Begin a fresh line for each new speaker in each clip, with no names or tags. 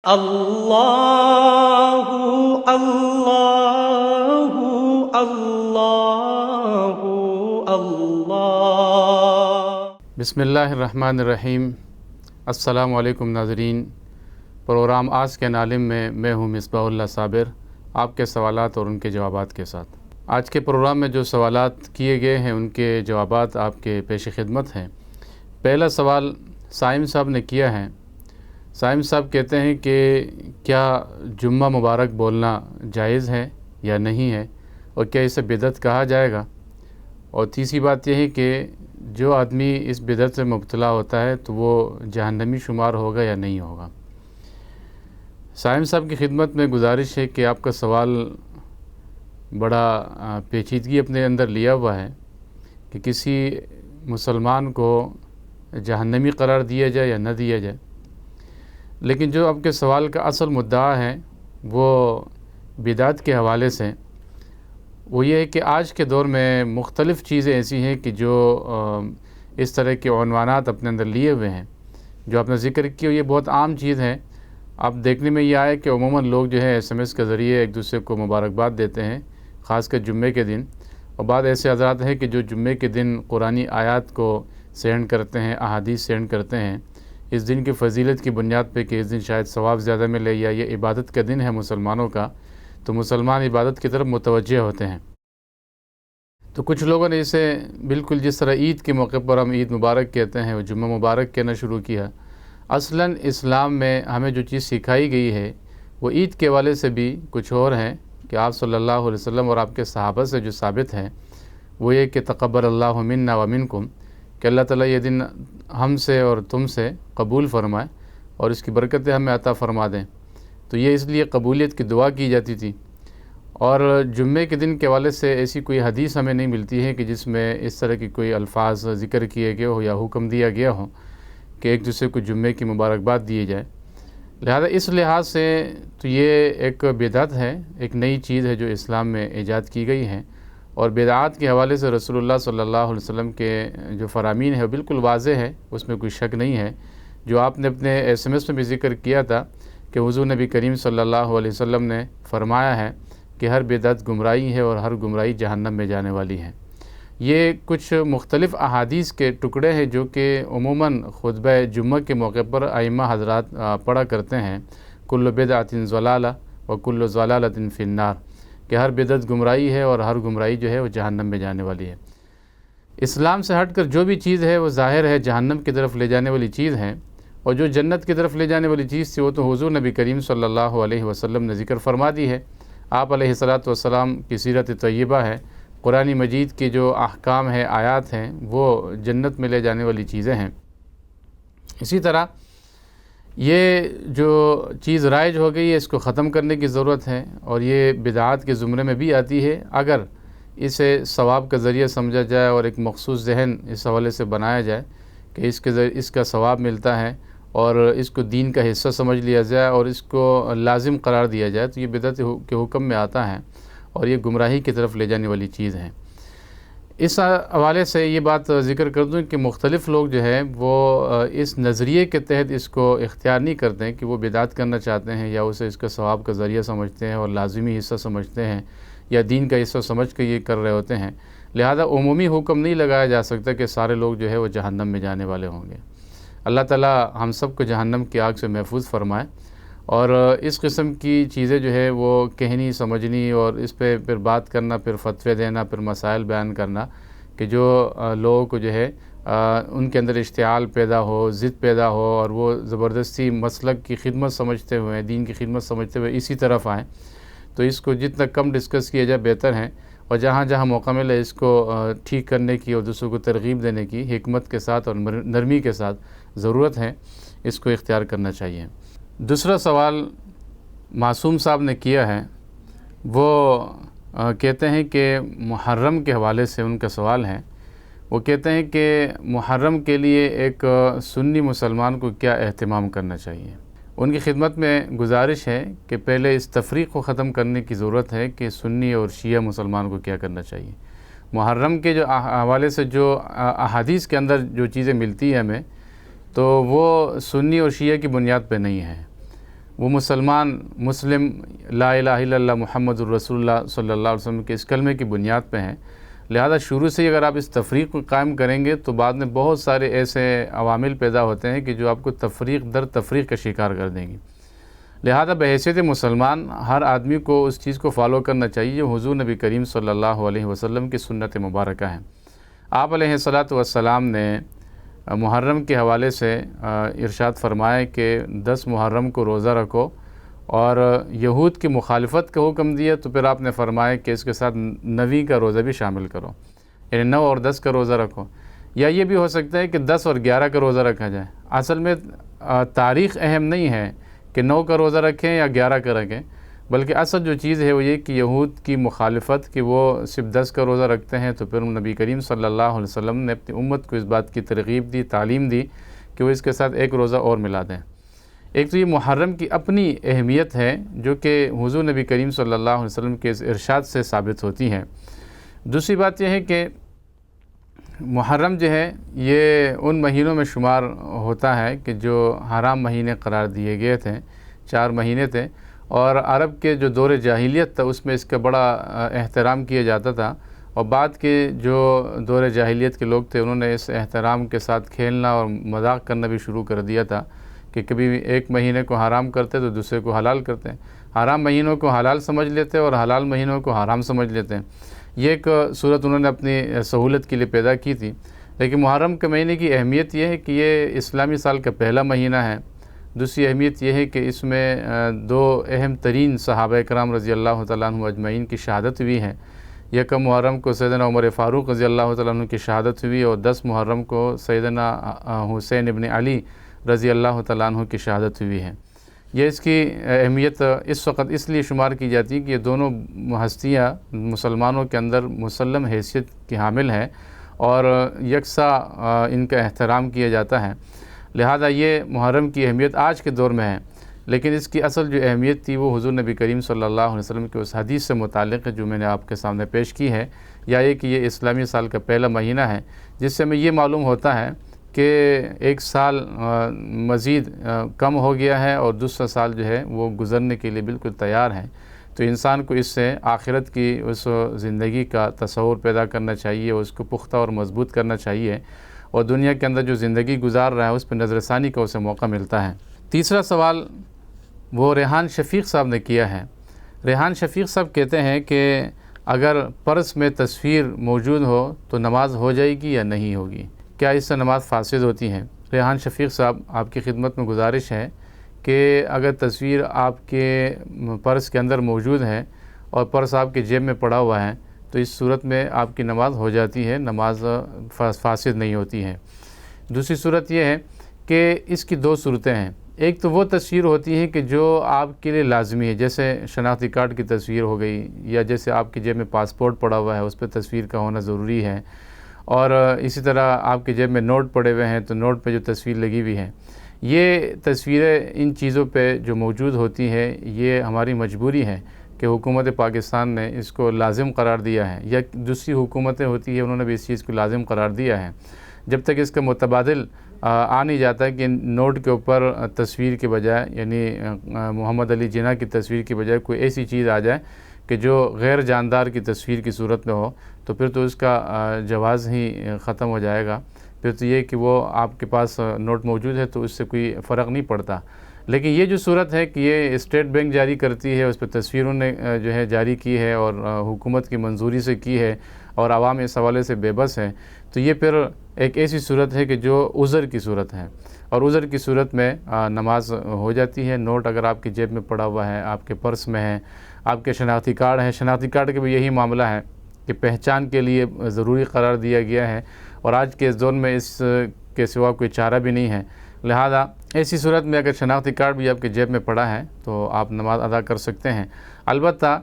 اللہ اللہ اللہ اللہ۔
بسم اللہ الرحمن الرحیم۔ السلام علیکم ناظرین، پروگرام آج کے عالم میں میں ہوں مصباح اللہ صابر، آپ کے سوالات اور ان کے جوابات کے ساتھ۔ آج کے پروگرام میں جو سوالات کیے گئے ہیں ان کے جوابات آپ کے پیش خدمت ہیں۔ پہلا سوال سائم صاحب نے کیا ہے۔ سائم صاحب کہتے ہیں کہ کیا جمعہ مبارک بولنا جائز ہے یا نہیں ہے، اور کیا اسے بدعت کہا جائے گا؟ اور تیسری بات یہ ہے کہ جو آدمی اس بدعت سے مبتلا ہوتا ہے تو وہ جہنمی شمار ہوگا یا نہیں ہوگا۔ سائم صاحب کی خدمت میں گزارش ہے کہ آپ کا سوال بڑا پیچیدگی اپنے اندر لیا ہوا ہے کہ کسی مسلمان کو جہنمی قرار دیا جائے یا نہ دیا جائے، لیکن جو آپ کے سوال کا اصل مدعا ہے وہ بدعت کے حوالے سے وہ یہ ہے کہ آج کے دور میں مختلف چیزیں ایسی ہیں کہ جو اس طرح کے عنوانات اپنے اندر لیے ہوئے ہیں۔ جو آپ نے ذکر کیا یہ بہت عام چیز ہے۔ اب دیکھنے میں یہ آیا کہ عموماً لوگ جو ہے SMS کے ذریعے ایک دوسرے کو مبارکباد دیتے ہیں، خاص کر جمعے کے دن، اور بعض ایسے حضرات ہیں کہ جو جمعے کے دن قرآنی آیات کو سینڈ کرتے ہیں، احادیث سینڈ کرتے ہیں اس دن کی فضیلت کی بنیاد پہ کہ اس دن شاید ثواب زیادہ ملے یا یہ عبادت کا دن ہے مسلمانوں کا، تو مسلمان عبادت کی طرف متوجہ ہوتے ہیں۔ تو کچھ لوگوں نے اسے بالکل جس طرح عید کے موقع پر ہم عید مبارک کہتے ہیں وہ جمعہ مبارک کہنا شروع کیا۔ اصلاً اسلام میں ہمیں جو چیز سکھائی گئی ہے وہ عید کے حوالے سے بھی کچھ اور ہے کہ آپ صلی اللہ علیہ وسلم اور آپ کے صحابہ سے جو ثابت ہے وہ یہ کہ تقبل اللہ منا ومنکم، کہ اللہ تعالیٰ یہ دن ہم سے اور تم سے قبول فرمائے اور اس کی برکتیں ہمیں عطا فرما دیں۔ تو یہ اس لیے قبولیت کی دعا کی جاتی تھی۔ اور جمعے کے دن کے حوالے سے ایسی کوئی حدیث ہمیں نہیں ملتی ہے کہ جس میں اس طرح کی کوئی الفاظ ذکر کیے گئے ہو یا حکم دیا گیا ہو کہ ایک دوسرے کو جمعے کی مبارکباد دیے جائے۔ لہذا اس لحاظ سے تو یہ ایک بدعت ہے، ایک نئی چیز ہے جو اسلام میں ایجاد کی گئی ہے، اور بدعات کے حوالے سے رسول اللہ صلی اللہ علیہ وسلم کے جو فرامین ہے وہ بالکل واضح ہے، اس میں کوئی شک نہیں ہے۔ جو آپ نے اپنے SMS میں بھی ذکر کیا تھا کہ حضور نبی کریم صلی اللہ علیہ وسلم نے فرمایا ہے کہ ہر بدعت گمراہی ہے اور ہر گمراہی جہنم میں جانے والی ہے۔ یہ کچھ مختلف احادیث کے ٹکڑے ہیں جو کہ عموماً خطبہ جمعہ کے موقع پر ائمہ حضرات پڑھا کرتے ہیں، کل بدعۃ ضلالہ وکل ضلالۃ فی النار، کہ ہر بدعت گمراہی ہے اور ہر گمراہی جو ہے وہ جہنم میں جانے والی ہے۔ اسلام سے ہٹ کر جو بھی چیز ہے وہ ظاہر ہے جہنم کی طرف لے جانے والی چیز ہے، اور جو جنت کی طرف لے جانے والی چیز تھی وہ تو حضور نبی کریم صلی اللہ علیہ وسلم نے ذکر فرما دی ہے۔ آپ علیہ الصلاۃ کی سیرت طیبہ ہے، قرآن مجید کے جو احکام ہیں، آیات ہیں، وہ جنت میں لے جانے والی چیزیں ہیں۔ اسی طرح یہ جو چیز رائج ہو گئی ہے اس کو ختم کرنے کی ضرورت ہے، اور یہ بدعات کے زمرے میں بھی آتی ہے اگر اسے ثواب کا ذریعہ سمجھا جائے اور ایک مخصوص ذہن اس حوالے سے بنایا جائے کہ اس کا ثواب ملتا ہے اور اس کو دین کا حصہ سمجھ لیا جائے اور اس کو لازم قرار دیا جائے، تو یہ بدعت کے حکم میں آتا ہے اور یہ گمراہی کی طرف لے جانے والی چیز ہے۔ اس حوالے سے یہ بات ذکر کر دوں کہ مختلف لوگ جو ہے وہ اس نظریے کے تحت اس کو اختیار نہیں کرتے ہیں کہ وہ بدعت کرنا چاہتے ہیں یا اسے اس کا ثواب کا ذریعہ سمجھتے ہیں اور لازمی حصہ سمجھتے ہیں یا دین کا حصہ سمجھ کے یہ کر رہے ہوتے ہیں۔ لہذا عمومی حکم نہیں لگایا جا سکتا کہ سارے لوگ جو ہے وہ جہنم میں جانے والے ہوں گے۔ اللہ تعالیٰ ہم سب کو جہنم کی آگ سے محفوظ فرمائے، اور اس قسم کی چیزیں جو ہے وہ کہنی سمجھنی اور اس پہ پھر بات کرنا، پھر فتوے دینا، پھر مسائل بیان کرنا کہ جو لوگوں کو جو ہے ان کے اندر اشتعال پیدا ہو، ضد پیدا ہو اور وہ زبردستی مسلک کی خدمت سمجھتے ہوئے، دین کی خدمت سمجھتے ہوئے اسی طرف آئیں، تو اس کو جتنا کم ڈسکس کیا جائے بہتر ہے، اور جہاں جہاں موقع ملے اس کو ٹھیک کرنے کی اور دوسروں کو ترغیب دینے کی حکمت کے ساتھ اور نرمی کے ساتھ ضرورت ہے، اس کو اختیار کرنا چاہیے۔ دوسرا سوال معصوم صاحب نے کیا ہے، وہ کہتے ہیں کہ محرم کے حوالے سے ان کا سوال ہے۔ وہ کہتے ہیں کہ محرم کے لیے ایک سنی مسلمان کو کیا اہتمام کرنا چاہیے۔ ان کی خدمت میں گزارش ہے کہ پہلے اس تفریق کو ختم کرنے کی ضرورت ہے کہ سنی اور شیعہ مسلمان کو کیا کرنا چاہیے۔ محرم کے جو حوالے سے جو احادیث کے اندر جو چیزیں ملتی ہیں ہمیں، تو وہ سنی اور شیعہ کی بنیاد پہ نہیں ہے۔ وہ مسلم لا الہ الا اللہ محمد الرسول اللہ صلی اللہ علیہ وسلم کے اس کلمے کی بنیاد پہ ہیں، لہذا شروع سے ہی اگر آپ اس تفریق کو قائم کریں گے تو بعد میں بہت سارے ایسے عوامل پیدا ہوتے ہیں کہ جو آپ کو تفریق در تفریق کا شکار کر دیں گی۔ لہذا بحیثیت مسلمان ہر آدمی کو اس چیز کو فالو کرنا چاہیے جو حضور نبی کریم صلی اللہ علیہ وسلم کی سنت مبارکہ ہے۔ آپ علیہ الصلاۃ والسلام نے محرم کے حوالے سے ارشاد فرمایا کہ 10 محرم کو روزہ رکھو، اور یہود کی مخالفت کا حکم دیا تو پھر آپ نے فرمایا کہ اس کے ساتھ 9 کا روزہ بھی شامل کرو، یعنی 9 اور 10 کا روزہ رکھو، یا یہ بھی ہو سکتا ہے کہ 10 اور 11 کا روزہ رکھا جائے۔ اصل میں تاریخ اہم نہیں ہے کہ 9 کا روزہ رکھیں یا 11 کا رکھیں، بلکہ اصل جو چیز ہے وہ یہ کہ یہود کی مخالفت کہ وہ صرف 10 کا روزہ رکھتے ہیں، تو پھر نبی کریم صلی اللہ علیہ وسلم نے اپنی امت کو اس بات کی ترغیب دی، تعلیم دی کہ وہ اس کے ساتھ ایک روزہ اور ملا دیں۔ ایک تو یہ محرم کی اپنی اہمیت ہے جو کہ حضور نبی کریم صلی اللہ علیہ وسلم کے اس ارشاد سے ثابت ہوتی ہے۔ دوسری بات یہ ہے کہ محرم جو ہے یہ ان مہینوں میں شمار ہوتا ہے کہ جو حرام مہینے قرار دیے گئے تھے، 4 مہینے تھے، اور عرب کے جو دور جاہلیت تھا اس میں اس کا بڑا احترام کیا جاتا تھا، اور بعد کے جو دور جاہلیت کے لوگ تھے انہوں نے اس احترام کے ساتھ کھیلنا اور مذاق کرنا بھی شروع کر دیا تھا کہ کبھی ایک مہینے کو حرام کرتے تو دوسرے کو حلال کرتے ہیں، حرام مہینوں کو حلال سمجھ لیتے اور حلال مہینوں کو حرام سمجھ لیتے ہیں۔ یہ ایک صورت انہوں نے اپنی سہولت کے لیے پیدا کی تھی، لیکن محرم کے مہینے کی اہمیت یہ ہے کہ یہ اسلامی سال کا پہلا مہینہ ہے۔ دوسری اہمیت یہ ہے کہ اس میں 2 اہم ترین صحابہ کرام رضی اللہ تعالیٰ عنہ اجمعین کی شہادت ہوئی ہے۔ یکم محرم کو سیدنا عمر فاروق رضی اللہ تعالیٰ عنہ کی شہادت ہوئی، اور 10 محرم کو سیدنا حسین ابن علی رضی اللہ تعالیٰ عنہ کی شہادت ہوئی ہے۔ یہ اس کی اہمیت اس وقت اس لیے شمار کی جاتی ہے کہ یہ دونوں ہستیاں مسلمانوں کے اندر مسلم حیثیت کی حامل ہیں اور یکساں ان کا احترام کیا جاتا ہے، لہذا یہ محرم کی اہمیت آج کے دور میں ہے، لیکن اس کی اصل جو اہمیت تھی وہ حضور نبی کریم صلی اللہ علیہ وسلم کے اس حدیث سے متعلق ہے جو میں نے آپ کے سامنے پیش کی ہے، یا یہ کہ یہ اسلامی سال کا پہلا مہینہ ہے، جس سے ہمیں یہ معلوم ہوتا ہے کہ ایک سال مزید کم ہو گیا ہے اور دوسرا سال جو ہے وہ گزرنے کے لیے بالکل تیار ہے۔ تو انسان کو اس سے آخرت کی اس زندگی کا تصور پیدا کرنا چاہیے، اس کو پختہ اور مضبوط کرنا چاہیے، اور دنیا کے اندر جو زندگی گزار رہا ہے اس پہ نظر ثانی کا اسے موقع ملتا ہے۔ تیسرا سوال وہ ریحان شفیق صاحب نے کیا ہے۔ ریحان شفیق صاحب کہتے ہیں کہ اگر پرس میں تصویر موجود ہو تو نماز ہو جائے گی یا نہیں ہوگی، کیا اس سے نماز فاسد ہوتی ہے؟ ریحان شفیق صاحب آپ کی خدمت میں گزارش ہے کہ اگر تصویر آپ کے پرس کے اندر موجود ہے اور پرس آپ کے جیب میں پڑا ہوا ہے تو اس صورت میں آپ کی نماز ہو جاتی ہے، نماز فاسد نہیں ہوتی ہے۔ دوسری صورت یہ ہے کہ اس کی 2 صورتیں ہیں۔ ایک تو وہ تصویر ہوتی ہے کہ جو آپ کے لیے لازمی ہے، جیسے شناختی کارڈ کی تصویر ہو گئی، یا جیسے آپ کی جیب میں پاسپورٹ پڑا ہوا ہے اس پہ تصویر کا ہونا ضروری ہے، اور اسی طرح آپ کی جیب میں نوٹ پڑے ہوئے ہیں تو نوٹ پہ جو تصویر لگی ہوئی ہے، یہ تصویریں ان چیزوں پہ جو موجود ہوتی ہے یہ ہماری مجبوری ہے کہ حکومت پاکستان نے اس کو لازم قرار دیا ہے، یا دوسری حکومتیں ہوتی ہیں انہوں نے بھی اس چیز کو لازم قرار دیا ہے۔ جب تک اس کا متبادل آ نہیں جاتا کہ نوٹ کے اوپر تصویر کے بجائے، یعنی محمد علی جناح کی تصویر کی بجائے کوئی ایسی چیز آ جائے کہ جو غیر جاندار کی تصویر کی صورت میں ہو، تو پھر تو اس کا جواز ہی ختم ہو جائے گا۔ پھر تو یہ کہ وہ آپ کے پاس نوٹ موجود ہے تو اس سے کوئی فرق نہیں پڑتا۔ لیکن یہ جو صورت ہے کہ یہ اسٹیٹ بینک جاری کرتی ہے، اس پہ تصویروں نے جو ہے جاری کی ہے اور حکومت کی منظوری سے کی ہے، اور عوام اس حوالے سے بے بس ہے، تو یہ پھر ایک ایسی صورت ہے کہ جو عذر کی صورت ہے، اور عذر کی صورت میں نماز ہو جاتی ہے۔ نوٹ اگر آپ کی جیب میں پڑا ہوا ہے، آپ کے پرس میں ہے، آپ کے شناختی کارڈ ہے، شناختی کارڈ کے بھی یہی معاملہ ہے کہ پہچان کے لیے ضروری قرار دیا گیا ہے، اور آج کے اس دور میں اس کے سوا کوئی چارہ بھی نہیں ہے، لہذا ایسی صورت میں اگر شناختی کارڈ بھی آپ کے جیب میں پڑا ہے تو آپ نماز ادا کر سکتے ہیں۔ البتہ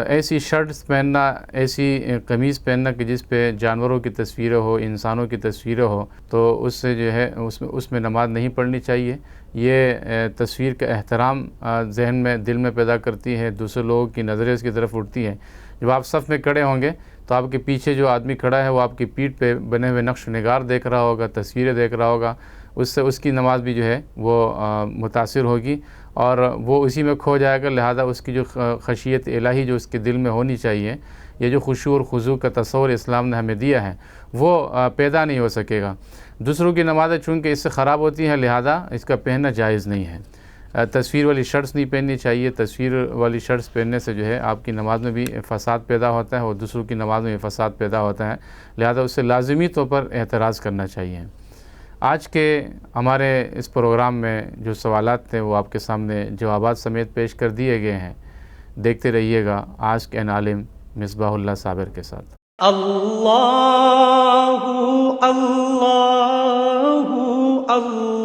ایسی شرٹس پہننا، ایسی قمیض پہننا کہ جس پہ جانوروں کی تصویریں ہو، انسانوں کی تصویریں ہو، تو اس سے جو ہے اس میں نماز نہیں پڑھنی چاہیے۔ یہ تصویر کا احترام ذہن میں، دل میں پیدا کرتی ہے، دوسرے لوگوں کی نظریں اس کی طرف اٹھتی ہے۔ جب آپ صف میں کھڑے ہوں گے تو آپ کے پیچھے جو آدمی کھڑا ہے وہ آپ کی پیٹھ پہ بنے ہوئے نقش و نگار دیکھ رہا ہوگا، تصویریں دیکھ رہا ہوگا، اس سے اس کی نماز بھی جو ہے وہ متاثر ہوگی، اور وہ اسی میں کھو جائے گا، لہذا اس کی جو خشیت الہی جو اس کے دل میں ہونی چاہیے، یہ جو خشوع اور خضوع کا تصور اسلام نے ہمیں دیا ہے وہ پیدا نہیں ہو سکے گا۔ دوسروں کی نمازیں چونکہ اس سے خراب ہوتی ہیں، لہذا اس کا پہننا جائز نہیں ہے۔ تصویر والی شرٹس نہیں پہننی چاہیے، تصویر والی شرٹس پہننے سے جو ہے آپ کی نماز میں بھی فساد پیدا ہوتا ہے اور دوسروں کی نماز میں بھی فساد پیدا ہوتا ہے، لہذا اس سے لازمی طور پر اعتراض کرنا چاہیے۔ آج کے ہمارے اس پروگرام میں جو سوالات تھے وہ آپ کے سامنے جوابات سمیت پیش کر دیے گئے ہیں۔ دیکھتے رہیے گا آسک این عالم مصباح اللہ صابر کے ساتھ۔
اللہ اللہ اللہ